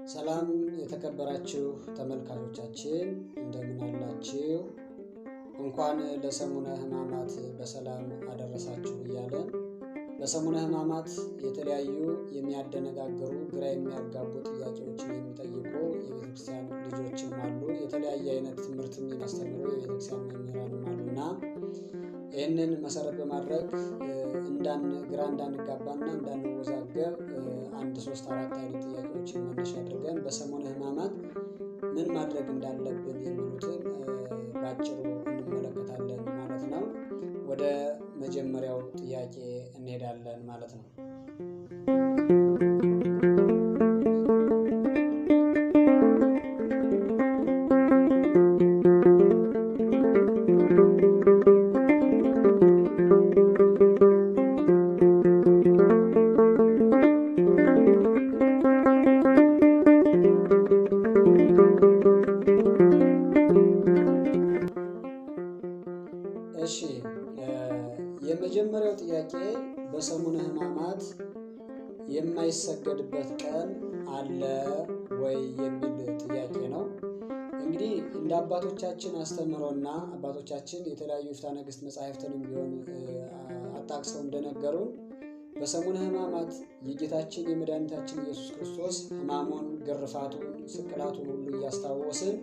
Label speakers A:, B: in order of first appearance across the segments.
A: ሰላም የተከበራችሁ ተመልካቾቻችን እንደምን አላችሁ? እንኳን ለሰሙነ ሕማማት በሰላም አደረሳችሁ እያለን በሰሙነ ሕማማት የተለያዩ የሚያደነጋግሩ ግራ የሚያጋቡ ጥያቄዎችን የሚጠይቁ የቤተክርስቲያን ልጆችም አሉ። የተለያየ አይነት ትምህርትም የሚያስተምሩ የቤተክርስቲያን መምህራንም አሉና ይህንን መሰረት በማድረግ ግራ እንዳንጋባና እንዳንወዛገብ 1 3 4 አይነት ጥያቄዎችን መነሻ አድርገን በሰሙነ ሕማማት ምን ማድረግ እንዳለብን የሚሉትን ባጭሩ እንመለከታለን ማለት ነው። ወደ መጀመሪያው ጥያቄ እንሄዳለን ማለት ነው። የመጀመሪያው ጥያቄ በሰሙነ ሕማማት የማይሰገድበት ቀን አለ ወይ የሚል ጥያቄ ነው። እንግዲህ እንደ አባቶቻችን አስተምሮና አባቶቻችን የተለያዩ ፍትሐ ነገሥት መጻሕፍትንም ቢሆን አጣቅሰው እንደነገሩን በሰሙነ ሕማማት የጌታችን የመድኃኒታችን ኢየሱስ ክርስቶስ ሕማሙን፣ ግርፋቱን፣ ስቅላቱን ሁሉ እያስታወስን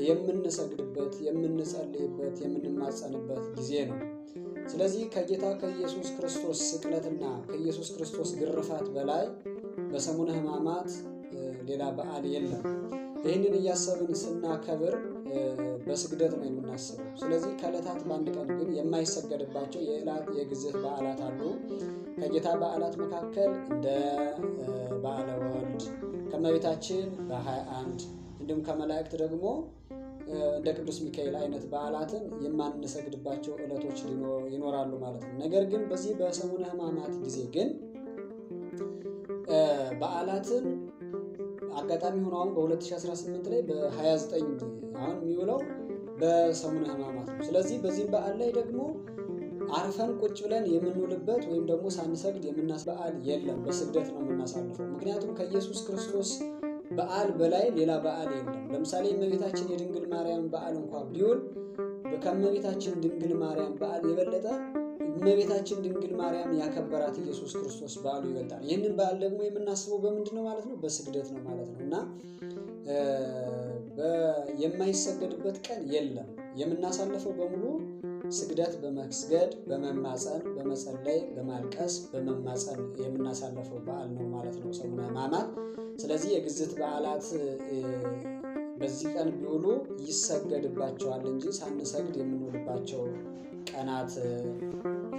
A: የምንሰግድበት፣ የምንጸልይበት፣ የምንማጸንበት ጊዜ ነው። ስለዚህ ከጌታ ከኢየሱስ ክርስቶስ ስቅለትና ከኢየሱስ ክርስቶስ ግርፋት በላይ በሰሙነ ሕማማት ሌላ በዓል የለም። ይህንን እያሰብን ስናከብር በስግደት ነው የምናስበው። ስለዚህ ከዕለታት በአንድ ቀን ግን የማይሰገድባቸው የግዝት በዓላት አሉ። ከጌታ በዓላት መካከል እንደ በዓለ ወልድ፣ ከእመቤታችን በ21 እንዲሁም ከመላእክት ደግሞ እንደ ቅዱስ ሚካኤል አይነት በዓላትን የማንሰግድባቸው ዕለቶች ይኖራሉ ማለት ነው። ነገር ግን በዚህ በሰሙነ ሕማማት ጊዜ ግን በዓላትን አጋጣሚ ሆኖ አሁን በ2018 ላይ በ29 አሁን የሚውለው በሰሙነ ሕማማት ነው። ስለዚህ በዚህ በዓል ላይ ደግሞ አርፈን ቁጭ ብለን የምንውልበት ወይም ደግሞ ሳንሰግድ በዓል የለም። በስግደት ነው የምናሳልፈው። ምክንያቱም ከኢየሱስ ክርስቶስ በዓል በላይ ሌላ በዓል የለም። ለምሳሌ እመቤታችን የድንግል ማርያም በዓል እንኳን ቢውል ከእመቤታችን ድንግል ማርያም በዓል የበለጠ እመቤታችን ድንግል ማርያም ያከበራት ኢየሱስ ክርስቶስ በዓሉ ይበልጣል። ይህንን በዓል ደግሞ የምናስበው በምንድን ነው ማለት ነው? በስግደት ነው ማለት ነው። እና የማይሰገድበት ቀን የለም። የምናሳልፈው በሙሉ ስግደት በመስገድ በመማፀን በመጸለይ በማልቀስ በመማፀን የምናሳልፈው በዓል ነው ማለት ነው ሰሙነ ሕማማት። ስለዚህ የግዝት በዓላት በዚህ ቀን ቢውሉ ይሰገድባቸዋል እንጂ ሳንሰግድ የምንውልባቸው ቀናት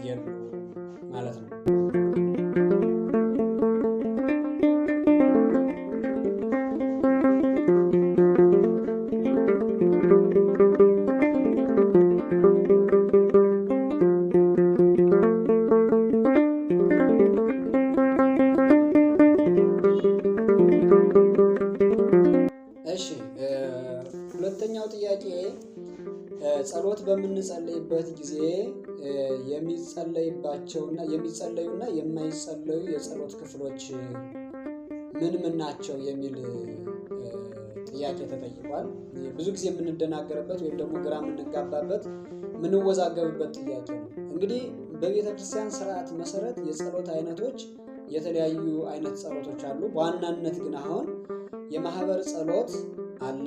A: የሉ ማለት ነው። ሁለተኛው ጥያቄ ጸሎት በምንጸልይበት ጊዜ የሚጸለዩና የማይጸለዩ የጸሎት ክፍሎች ምን ናቸው የሚል ጥያቄ ተጠይቋል። ብዙ ጊዜ የምንደናገርበት ወይም ደግሞ ግራ የምንጋባበት የምንወዛገብበት ጥያቄ ነው። እንግዲህ በቤተ ክርስቲያን ስርዓት መሰረት የጸሎት አይነቶች የተለያዩ አይነት ጸሎቶች አሉ። በዋናነት ግን አሁን የማህበር ጸሎት አለ።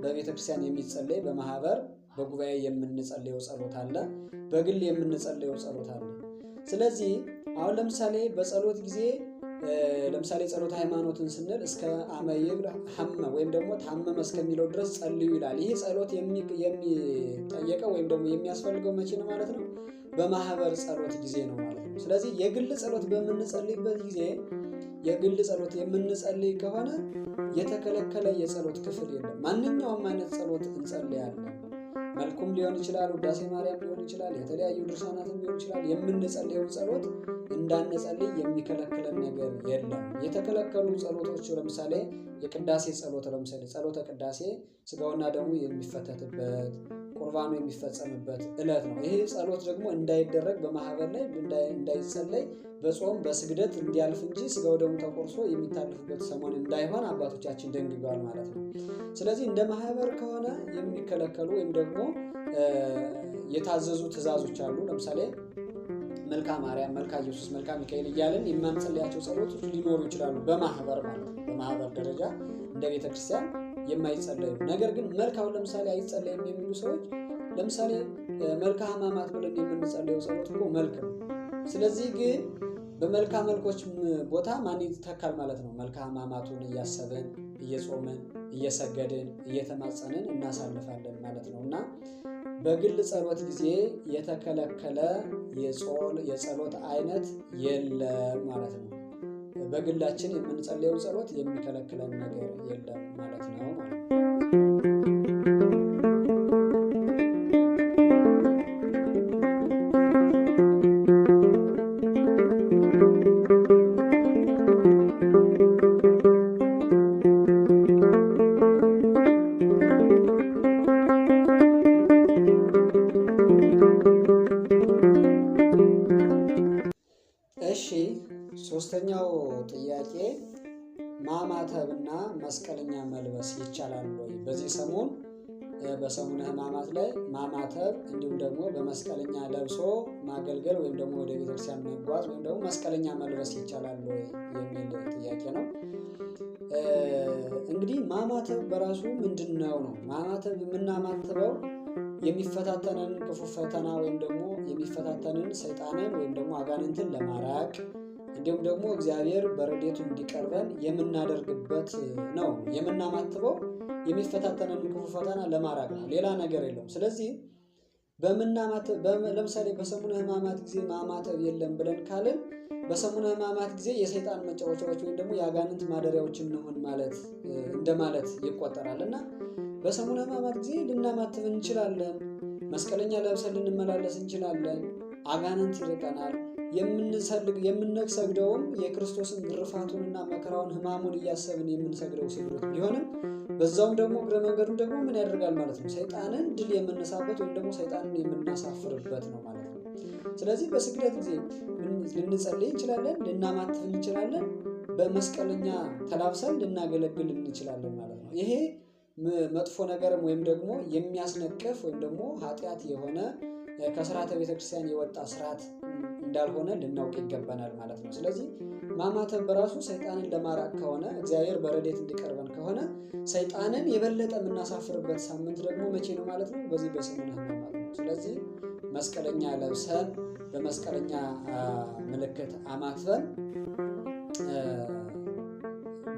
A: በቤተክርስቲያን የሚጸለይ በማህበር በጉባኤ የምንጸልየው ጸሎት አለ። በግል የምንጸልየው ጸሎት አለ። ስለዚህ አሁን ለምሳሌ በጸሎት ጊዜ ለምሳሌ ጸሎት ሃይማኖትን ስንል እስከ አመይብል ሐመ ወይም ደግሞ ታመመ እስከሚለው ድረስ ጸልዩ ይላል። ይህ ጸሎት የሚጠየቀው ወይም ደግሞ የሚያስፈልገው መቼ ነው ማለት ነው? በማህበር ጸሎት ጊዜ ነው ማለት ነው። ስለዚህ የግል ጸሎት በምንጸልይበት ጊዜ የግል ጸሎት የምንጸልይ ከሆነ የተከለከለ የጸሎት ክፍል የለም። ማንኛውም አይነት ጸሎት እንጸልያለን። መልኩም ሊሆን ይችላል፣ ውዳሴ ማርያም ሊሆን ይችላል፣ የተለያዩ ድርሳናትም ሊሆን ይችላል። የምንጸልየው ጸሎት እንዳንጸልይ የሚከለክለን ነገር የለም። የተከለከሉ ጸሎቶች ለምሳሌ የቅዳሴ ጸሎት፣ ለምሳሌ ጸሎተ ቅዳሴ ስጋውና ደሙ የሚፈተትበት ቁርባኑ የሚፈጸምበት ዕለት ነው። ይሄ ጸሎት ደግሞ እንዳይደረግ በማህበር ላይ እንዳይጸለይ በጾም በስግደት እንዲያልፍ እንጂ ስጋው ደሙ ተቆርሶ የሚታልፍበት ሰሞን እንዳይሆን አባቶቻችን ደንግገዋል ማለት ነው። ስለዚህ እንደ ማህበር ከሆነ የሚከለከሉ ወይም ደግሞ የታዘዙ ትእዛዞች አሉ። ለምሳሌ መልካ ማርያም፣ መልካ ኢየሱስ፣ መልካ ሚካኤል እያልን የማንጸልያቸው ጸሎቶች ሊኖሩ ይችላሉ በማህበር ማለት ነው። በማህበር ደረጃ እንደ ቤተክርስቲያን የማይጸለዩ ነገር ግን መልካውን ለምሳሌ አይጸለይም የሚሉ ሰዎች ለምሳሌ መልካ ሕማማት ብለን የምንጸልየው ጸሎት እኮ መልክ ነው። ስለዚህ ግን በመልካ መልኮች ቦታ ማን ይተካል ማለት ነው? መልካ ሕማማቱን እያሰብን እየጾምን እየሰገድን እየተማጸንን እናሳልፋለን ማለት ነው። እና በግል ጸሎት ጊዜ የተከለከለ የጸሎት አይነት የለም ማለት ነው። በግላችን የምንጸልየው ጸሎት የሚከለክለን ነገር የለም ማለት ነው ማለት ነው። ሶስተኛው ጥያቄ ማማተብና መስቀለኛ መልበስ ይቻላል ወይ? በዚህ ሰሞን በሰሙነ ሕማማት ላይ ማማተብ እንዲሁም ደግሞ በመስቀለኛ ለብሶ ማገልገል ወይም ደግሞ ወደ ቤተክርስቲያን መጓዝ ወይም ደግሞ መስቀለኛ መልበስ ይቻላል ወይ የሚል ጥያቄ ነው። እንግዲህ ማማተብ በራሱ ምንድነው ነው? ማማተብ የምናማትበው የሚፈታተንን ክፉ ፈተና ወይም ደግሞ የሚፈታተንን ሰይጣንን ወይም ደግሞ አጋንንትን ለማራቅ እንዲሁም ደግሞ እግዚአብሔር በረድኤቱ እንዲቀርበን የምናደርግበት ነው። የምናማትበው የሚፈታተንን ክፉ ፈተና ለማራቅ ነው፣ ሌላ ነገር የለውም። ስለዚህ ለምሳሌ በሰሙነ ሕማማት ጊዜ ማማተብ የለም ብለን ካልን በሰሙነ ሕማማት ጊዜ የሰይጣን መጫወቻዎች ወይም ደግሞ የአጋንንት ማደሪያዎች እንሆን ማለት እንደማለት ይቆጠራል እና በሰሙነ ሕማማት ጊዜ ልናማትብ እንችላለን። መስቀለኛ ለብሰን ልንመላለስ እንችላለን። አጋንንት ይርቀናል። የምንሰግደውም የክርስቶስን ግርፋቱንና መከራውን ሕማሙን እያሰብን የምንሰግደው ስግደት ቢሆንም በዛውም ደግሞ እግረ መንገዱ ደግሞ ምን ያደርጋል ማለት ነው? ሰይጣንን ድል የምንነሳበት ወይም ደግሞ ሰይጣንን የምናሳፍርበት ነው ማለት ነው። ስለዚህ በስግደት ጊዜ ልንጸልይ እንችላለን፣ ልናማትብ እንችላለን፣ በመስቀለኛ ተላብሰን ልናገለግል እንችላለን ማለት ነው። ይሄ መጥፎ ነገርም ወይም ደግሞ የሚያስነቅፍ ወይም ደግሞ ኃጢአት የሆነ ከስርዓተ ቤተክርስቲያን የወጣ ስርዓት እንዳልሆነ ልናውቅ ይገባናል ማለት ነው። ስለዚህ ማማተብ በራሱ ሰይጣንን ለማራቅ ከሆነ እግዚአብሔር በረድኤት እንዲቀርበን ከሆነ ሰይጣንን የበለጠ የምናሳፍርበት ሳምንት ደግሞ መቼ ነው ማለት ነው? በዚህ በሰሙነ ሕማማት ነው። ስለዚህ መስቀለኛ ለብሰን በመስቀለኛ ምልክት አማትበን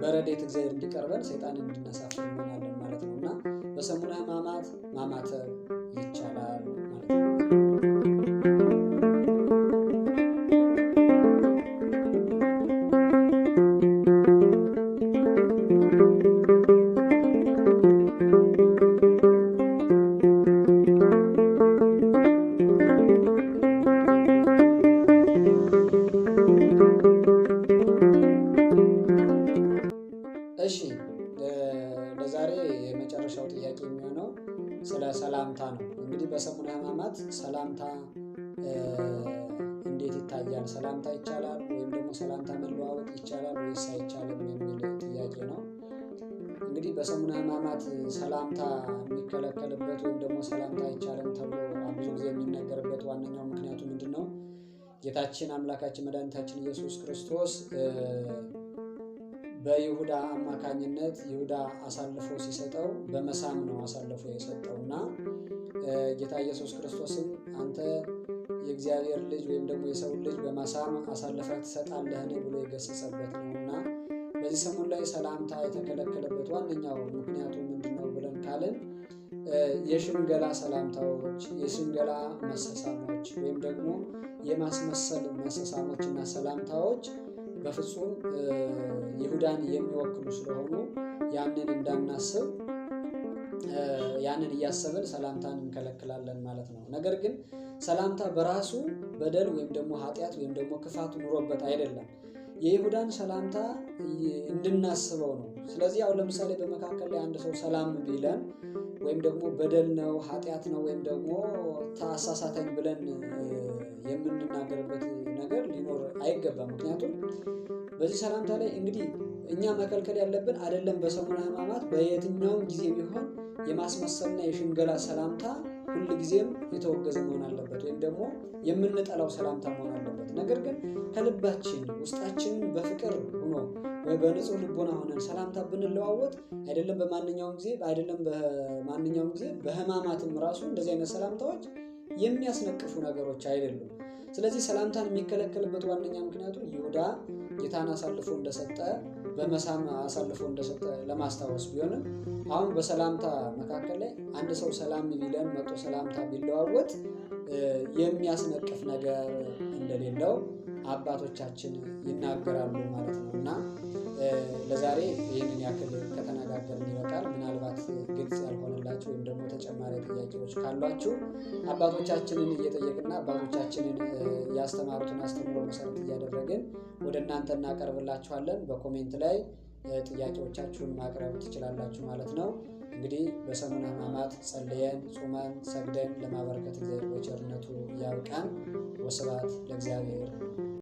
A: በረድኤት እግዚአብሔር እንዲቀርበን ሰይጣንን እንድናሳፍር እንሆናለን ማለት ነው እና በሰሙነ ሕማማት ማማተብ ይቻላል ማለት ነው። እሺ ለዛሬ የመጨረሻው ጥያቄ የሚሆነው ስለ ሰላምታ ነው። እንግዲህ በሰሙነ ሕማማት ሰላምታ እንዴት ይታያል? ሰላምታ ይቻላል ወይም ደግሞ ሰላምታ መለዋወጥ ይቻላል ወይስ አይቻልም የሚል ጥያቄ ነው። እንግዲህ በሰሙነ ሕማማት ሰላምታ የሚከለከልበት ወይም ደግሞ ሰላምታ አይቻልም ተብሎ ብዙ ጊዜ የሚነገርበት ዋነኛው ምክንያቱ ምንድን ነው? ጌታችን አምላካችን መድኃኒታችን ኢየሱስ ክርስቶስ በይሁዳ አማካኝነት ይሁዳ አሳልፎ ሲሰጠው በመሳም ነው አሳልፎ የሰጠውና ጌታ ኢየሱስ ክርስቶስም አንተ የእግዚአብሔር ልጅ ወይም ደግሞ የሰው ልጅ በመሳም አሳልፈህ ትሰጣለህን ብሎ የገሰጸበት ነውና በዚህ ሰሙን ላይ ሰላምታ የተከለከለበት ዋነኛው ምክንያቱ ምንድነው ብለን ካልን የሽንገላ ሰላምታዎች፣ የሽንገላ መሰሳሞች ወይም ደግሞ የማስመሰል መሰሳሞችና ሰላምታዎች በፍጹም ይሁዳን የሚወክሉ ስለሆኑ ያንን እንዳናስብ ያንን እያሰብን ሰላምታን እንከለክላለን ማለት ነው። ነገር ግን ሰላምታ በራሱ በደል ወይም ደግሞ ኃጢአት ወይም ደግሞ ክፋት ኑሮበት አይደለም። የይሁዳን ሰላምታ እንድናስበው ነው። ስለዚህ አሁን ለምሳሌ በመካከል ላይ አንድ ሰው ሰላም ቢለን ወይም ደግሞ በደል ነው ኃጢአት ነው ወይም ደግሞ ተሳሳተኝ ብለን የምንናገርበት ነገር ሊኖር አይገባም። ምክንያቱም በዚህ ሰላምታ ላይ እንግዲህ እኛ መከልከል ያለብን አይደለም በሰሙነ ሕማማት በየትኛውም ጊዜ ቢሆን የማስመሰልና የሽንገላ ሰላምታ ሁልጊዜም የተወገዘ መሆን አለበት፣ ወይም ደግሞ የምንጠላው ሰላምታ መሆን አለበት። ነገር ግን ከልባችን ውስጣችን በፍቅር ሆኖ በንጹህ ልቦና ሆነን ሰላምታ ብንለዋወጥ አይደለም በማንኛውም ጊዜ በሕማማትም ራሱ እንደዚህ አይነት ሰላምታዎች የሚያስነቅፉ ነገሮች አይደሉም። ስለዚህ ሰላምታን የሚከለከልበት ዋነኛ ምክንያቱ ይሁዳ ጌታን አሳልፎ እንደሰጠ በመሳም አሳልፎ እንደሰጠ ለማስታወስ ቢሆንም አሁን በሰላምታ መካከል ላይ አንድ ሰው ሰላም ቢለን መጥቶ ሰላምታ ቢለዋወጥ የሚያስነቅፍ ነገር እንደሌለው አባቶቻችን ይናገራሉ ማለት ነው። እና ለዛሬ ይህንን ያክል ከተነጋገርን ይበቃል። ምናልባት ግልጽ ያልሆነላችሁ ወይም ደግሞ ተጨማሪ ጥያቄዎች ካሏችሁ አባቶቻችንን እየጠየቅና አባቶቻችንን ያስተማሩትን አስተምሮ መሰረት እያደረግን ወደ እናንተ እናቀርብላችኋለን። በኮሜንት ላይ ጥያቄዎቻችሁን ማቅረብ ትችላላችሁ ማለት ነው። እንግዲህ በሰሙነ ሕማማት ጸልየን ጾመን ሰግደን ለማበረከት እግዚአብሔር በቸርነቱ ያብቃን። ወስብሐት ለእግዚአብሔር።